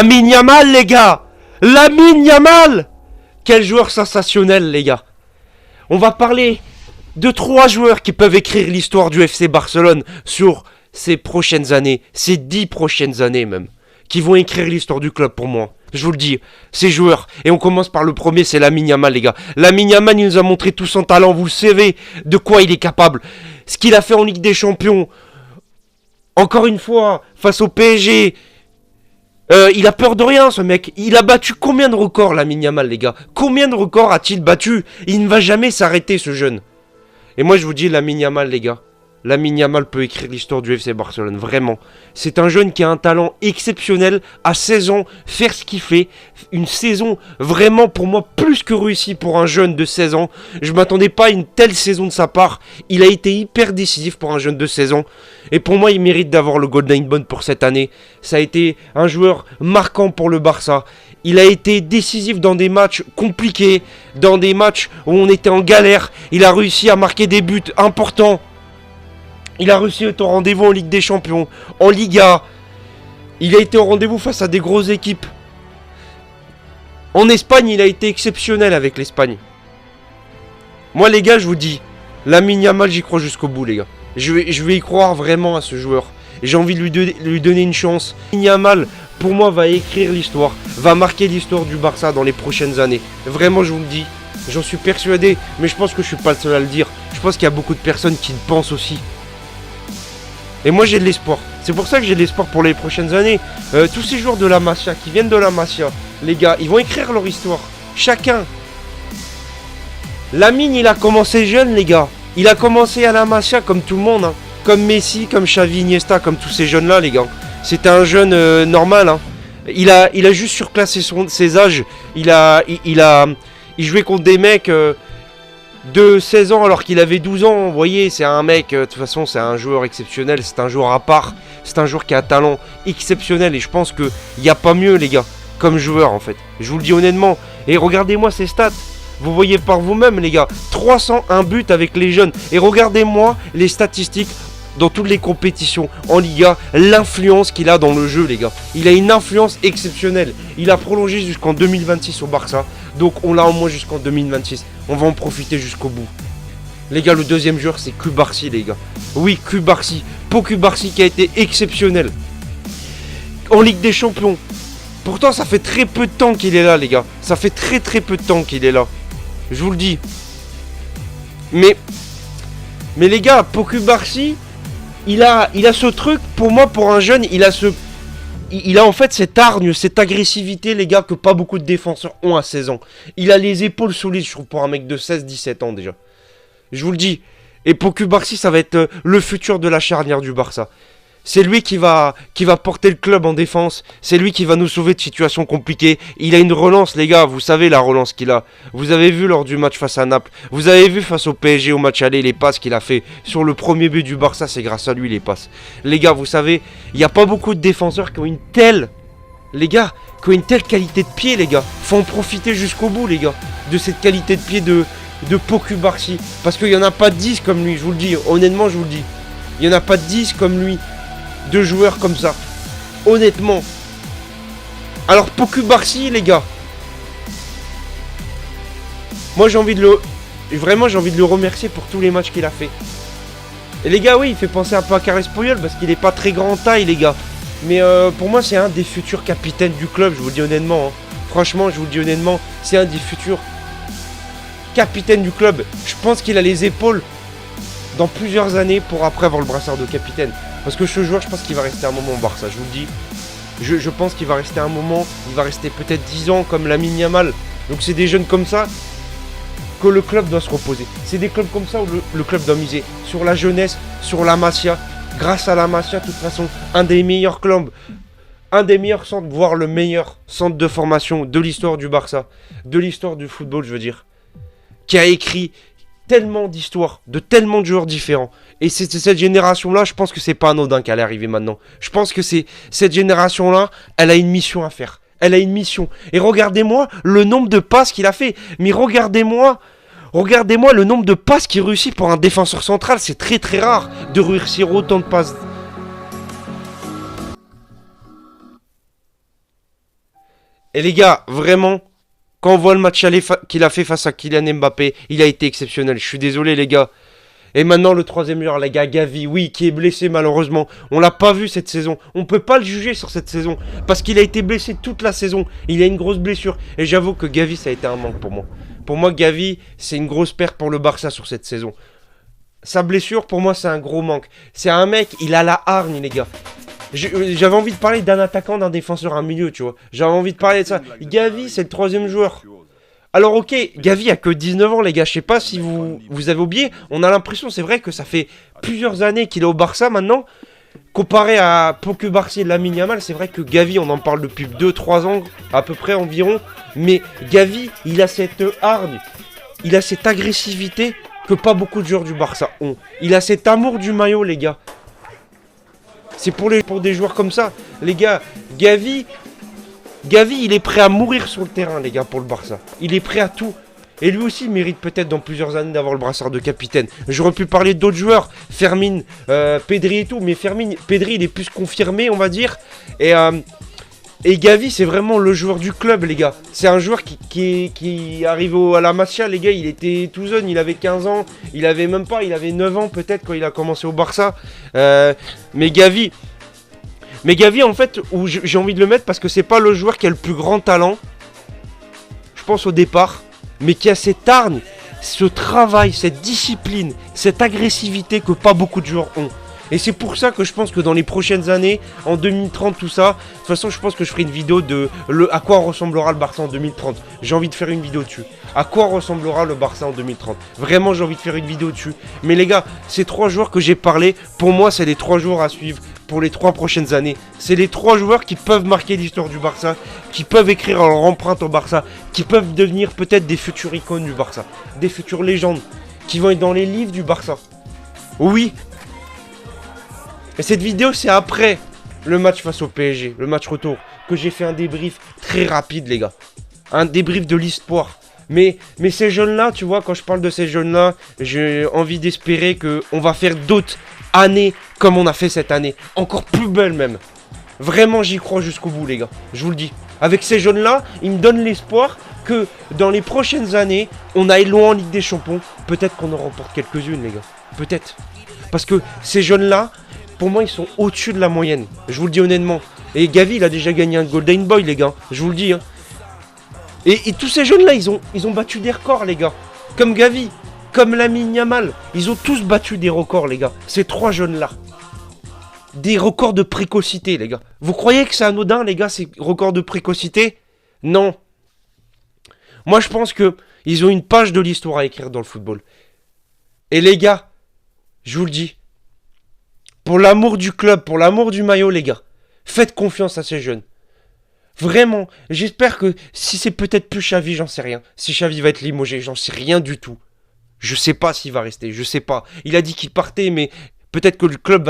Lamine Yamal, les gars. Lamine Yamal. Quel joueur sensationnel, les gars. On va parler de 3 joueurs qui peuvent écrire l'histoire du FC Barcelone sur ces prochaines années, ces 10 prochaines années même, qui vont écrire l'histoire du club pour moi. Je vous le dis, ces joueurs. Et on commence par le premier, c'est Lamine Yamal, les gars. Lamine Yamal, il nous a montré tout son talent. Vous le savez de quoi il est capable. Ce qu'il a fait en Ligue des Champions. Encore une fois, face au PSG. Il a peur de rien, ce mec. Il a battu combien de records, Lamine Yamal, les gars? Combien de records a-t-il battu? Il ne va jamais s'arrêter, ce jeune. Et moi, je vous dis, Lamine Yamal, les gars. Lamine Yamal peut écrire l'histoire du FC Barcelone, vraiment. C'est un jeune qui a un talent exceptionnel, à 16 ans, faire ce qu'il fait. Une saison vraiment, pour moi, plus que réussie pour un jeune de 16 ans. Je m'attendais pas à une telle saison de sa part. Il a été hyper décisif pour un jeune de 16 ans. Et pour moi, il mérite d'avoir le Golden Ball pour cette année. Ça a été un joueur marquant pour le Barça. Il a été décisif dans des matchs compliqués, dans des matchs où on était en galère. Il a réussi à marquer des buts importants. Il a réussi à être au rendez-vous en Ligue des Champions, en Liga. Il a été au rendez-vous face à des grosses équipes. En Espagne, il a été exceptionnel avec l'Espagne. Moi, les gars, je vous dis, Lamine Yamal, j'y crois jusqu'au bout, les gars. Je vais y croire vraiment à ce joueur. J'ai envie de lui donner une chance. Lamine Yamal, pour moi, va écrire l'histoire, va marquer l'histoire du Barça dans les prochaines années. Vraiment, je vous le dis, j'en suis persuadé, mais je pense que je suis pas le seul à le dire. Je pense qu'il y a beaucoup de personnes qui le pensent aussi. Et moi j'ai de l'espoir. C'est pour ça que j'ai de l'espoir pour les prochaines années. Tous ces joueurs de la Masia, qui viennent de la Masia, les gars, ils vont écrire leur histoire. Chacun. Lamine, il a commencé jeune, les gars. Il a commencé à la Masia comme tout le monde. Hein. Comme Messi, comme Xavi, Iniesta, comme tous ces jeunes-là, les gars. C'était un jeune normal. Hein. Il a juste surclassé ses âges. Il jouait contre des mecs... de 16 ans alors qu'il avait 12 ans, vous voyez, c'est un mec, de toute façon c'est un joueur exceptionnel, c'est un joueur à part, c'est un joueur qui a un talent exceptionnel et je pense qu'il n'y a pas mieux les gars, comme joueur en fait, je vous le dis honnêtement, et regardez-moi ses stats, vous voyez par vous-même les gars, 301 buts avec les jeunes, et regardez-moi les statistiques dans toutes les compétitions, en Liga, l'influence qu'il a dans le jeu les gars, il a une influence exceptionnelle, il a prolongé jusqu'en 2026 au Barça, donc on l'a au moins jusqu'en 2026, on va en profiter jusqu'au bout. Les gars, le deuxième joueur c'est Cubarsí les gars, oui Cubarsí, Pau Cubarsí qui a été exceptionnel, en Ligue des Champions, pourtant ça fait très peu de temps qu'il est là les gars, ça fait très peu de temps qu'il est là, je vous le dis, mais les gars, Pau Cubarsí, il a ce truc, pour moi, pour un jeune, il a en fait cette hargne, cette agressivité, les gars, que pas beaucoup de défenseurs ont à 16 ans. Il a les épaules solides, je trouve, pour un mec de 16-17 ans déjà. Je vous le dis. Et pour Cubarsí, ça va être le futur de la charnière du Barça. C'est lui qui va porter le club en défense. C'est lui qui va nous sauver de situations compliquées. Il a une relance, les gars. Vous savez la relance qu'il a. Vous avez vu lors du match face à Naples. Vous avez vu face au PSG au match aller les passes qu'il a fait. Sur le premier but du Barça, c'est grâce à lui les passes. Les gars, vous savez, il n'y a pas beaucoup de défenseurs qui ont une telle... Les gars, qui ont une telle qualité de pied, les gars. Faut en profiter jusqu'au bout, les gars. De cette qualité de pied de Pau Cubarsí. Parce qu'il n'y en a pas 10 comme lui, je vous le dis. Honnêtement, je vous le dis. Il n'y en a pas 10 comme lui. De joueurs comme ça, honnêtement. Alors Pau Cubarsí les gars, moi j'ai envie de le remercier pour tous les matchs qu'il a fait. Et les gars, oui, il fait penser un peu à Carles Puyol parce qu'il est pas très grand en taille les gars. Mais pour moi c'est un des futurs capitaines du club, je vous le dis honnêtement. Hein. Franchement, je vous le dis honnêtement, c'est un des futurs capitaines du club. Je pense qu'il a les épaules dans plusieurs années pour après avoir le brassard de capitaine. Parce que ce joueur, je pense qu'il va rester un moment au Barça, je vous le dis. Je pense qu'il va rester un moment, il va rester peut-être 10 ans comme Lamine Yamal. Donc c'est des jeunes comme ça que le club doit se reposer. C'est des clubs comme ça où le club doit miser sur la jeunesse, sur la Masia. Grâce à la Masia, de toute façon, un des meilleurs clubs, un des meilleurs centres, voire le meilleur centre de formation de l'histoire du Barça, de l'histoire du football, je veux dire, qui a écrit tellement d'histoires, de tellement de joueurs différents. Et c'est cette génération-là, je pense que c'est pas anodin qu'elle est arrivée maintenant. Je pense que c'est cette génération-là, elle a une mission à faire. Elle a une mission. Et regardez-moi le nombre de passes qu'il a fait. Mais regardez-moi le nombre de passes qu'il réussit pour un défenseur central. C'est très rare de réussir autant de passes. Et les gars, vraiment, quand on voit le match aller qu'il a fait face à Kylian Mbappé, il a été exceptionnel. Je suis désolé les gars. Et maintenant le troisième joueur, les gars, Gavi, oui, qui est blessé malheureusement. On l'a pas vu cette saison. On peut pas le juger sur cette saison. Parce qu'il a été blessé toute la saison. Il a une grosse blessure. Et j'avoue que Gavi, ça a été un manque pour moi. Pour moi, Gavi, c'est une grosse perte pour le Barça sur cette saison. Sa blessure, pour moi, c'est un gros manque. C'est un mec, il a la hargne, les gars. J'avais envie de parler d'un attaquant, d'un défenseur, un milieu, tu vois. J'avais envie de parler de ça. Gavi, c'est le troisième joueur. Alors ok, Gavi a que 19 ans les gars, je sais pas si vous avez oublié, on a l'impression, c'est vrai que ça fait plusieurs années qu'il est au Barça maintenant, comparé à Pau-Cubarsí et Lamine Yamal, c'est vrai que Gavi, on en parle depuis 2-3 ans à peu près environ, mais Gavi, il a cette hargne, il a cette agressivité que pas beaucoup de joueurs du Barça ont. Il a cet amour du maillot les gars. C'est pour des joueurs comme ça, les gars, Gavi, il est prêt à mourir sur le terrain, les gars, pour le Barça. Il est prêt à tout. Et lui aussi mérite peut-être dans plusieurs années d'avoir le brassard de capitaine. J'aurais pu parler d'autres joueurs, Fermin, Pedri et tout, mais Pedri, il est plus confirmé, on va dire. Et Gavi, c'est vraiment le joueur du club, les gars. C'est un joueur qui arrive à la Masia, les gars, il était tout jeune, il avait 15 ans, il avait 9 ans peut-être quand il a commencé au Barça. Mais Gavi, en fait, où j'ai envie de le mettre parce que c'est pas le joueur qui a le plus grand talent, je pense au départ, mais qui a cette hargne, ce travail, cette discipline, cette agressivité que pas beaucoup de joueurs ont. Et c'est pour ça que je pense que dans les prochaines années, en 2030, tout ça, de toute façon, je pense que je ferai une vidéo de à quoi ressemblera le Barça en 2030. J'ai envie de faire une vidéo dessus. À quoi ressemblera le Barça en 2030. Vraiment, j'ai envie de faire une vidéo dessus. Mais les gars, ces 3 joueurs que j'ai parlé, pour moi, c'est les 3 joueurs à suivre pour les 3 prochaines années. C'est les 3 joueurs qui peuvent marquer l'histoire du Barça, qui peuvent écrire leur empreinte au Barça, qui peuvent devenir peut-être des futures icônes du Barça, des futures légendes, qui vont être dans les livres du Barça. Oui. Et cette vidéo, c'est après le match face au PSG, le match retour, que j'ai fait un débrief très rapide, les gars. Un débrief de l'espoir. Mais ces jeunes-là, tu vois, quand je parle de ces jeunes-là, j'ai envie d'espérer qu'on va faire d'autres années comme on a fait cette année. Encore plus belle même. Vraiment, j'y crois jusqu'au bout, les gars. Je vous le dis. Avec ces jeunes-là, ils me donnent l'espoir que dans les prochaines années, on aille loin en Ligue des Champions. Peut-être qu'on en remporte quelques-unes, les gars. Peut-être. Parce que ces jeunes-là, pour moi, ils sont au-dessus de la moyenne. Je vous le dis honnêtement. Et Gavi, il a déjà gagné un Golden Boy, les gars. Je vous le dis. Hein. Et tous ces jeunes-là, ils ont battu des records, les gars. Comme Gavi, comme Lamine Yamal. Ils ont tous battu des records, les gars. Ces 3 jeunes-là. Des records de précocité, les gars. Vous croyez que c'est anodin, les gars, ces records de précocité? Non. Moi, je pense que ils ont une page de l'histoire à écrire dans le football. Et les gars, je vous le dis. Pour l'amour du club, pour l'amour du maillot, les gars. Faites confiance à ces jeunes. Vraiment, j'espère que si c'est peut-être plus Xavi, j'en sais rien. Si Xavi va être limogé, j'en sais rien du tout. Je sais pas s'il va rester, je sais pas. Il a dit qu'il partait, mais peut-être que le club va